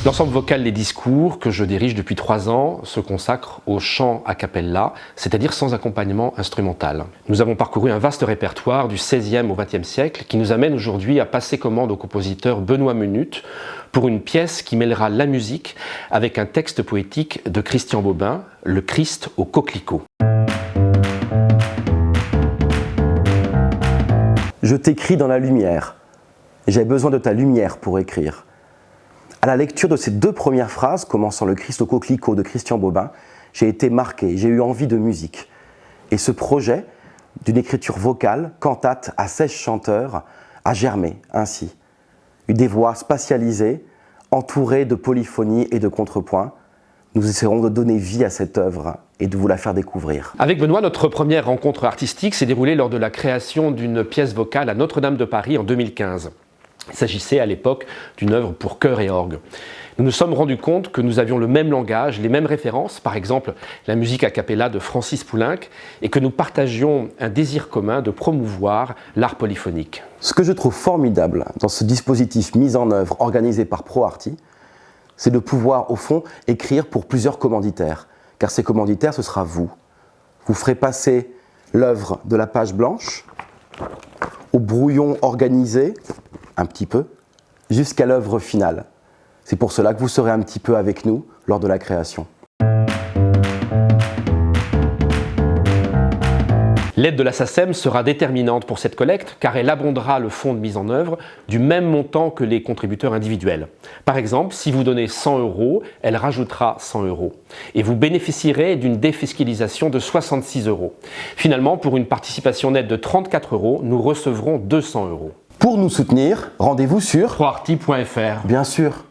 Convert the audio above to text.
L'ensemble vocal Les Discours, que je dirige depuis 3 ans, se consacre au chant a cappella, c'est-à-dire sans accompagnement instrumental. Nous avons parcouru un vaste répertoire du XVIe au XXe siècle qui nous amène aujourd'hui à passer commande au compositeur Benoît Menut pour une pièce qui mêlera la musique avec un texte poétique de Christian Bobin, Le Christ au coquelicot. Je t'écris dans la lumière. J'ai besoin de ta lumière pour écrire. À la lecture de ces 2 premières phrases, commençant Le Christ au coquelicot de Christian Bobin, j'ai été marqué, j'ai eu envie de musique. Et ce projet d'une écriture vocale, cantate à 16 chanteurs, a germé ainsi. Des voix spatialisées, entourées de polyphonie et de contrepoint. Nous essaierons de donner vie à cette œuvre et de vous la faire découvrir. Avec Benoît, notre première rencontre artistique s'est déroulée lors de la création d'une pièce vocale à Notre-Dame de Paris en 2015. Il s'agissait à l'époque d'une œuvre pour chœur et orgue. Nous nous sommes rendus compte que nous avions le même langage, les mêmes références, par exemple la musique a cappella de Francis Poulenc, et que nous partagions un désir commun de promouvoir l'art polyphonique. Ce que je trouve formidable dans ce dispositif mis en œuvre organisé par ProArti, c'est de pouvoir, au fond, écrire pour plusieurs commanditaires. Car ces commanditaires, ce sera vous. Vous ferez passer l'œuvre de la page blanche au brouillon organisé, un petit peu, jusqu'à l'œuvre finale. C'est pour cela que vous serez un petit peu avec nous lors de la création. L'aide de la SACEM sera déterminante pour cette collecte car elle abondera le fonds de mise en œuvre du même montant que les contributeurs individuels. Par exemple, si vous donnez 100 €, elle rajoutera 100 € et vous bénéficierez d'une défiscalisation de 66 €. Finalement, pour une participation nette de 34 €, nous recevrons 200 €. Pour nous soutenir, rendez-vous sur proarti.fr. Bien sûr.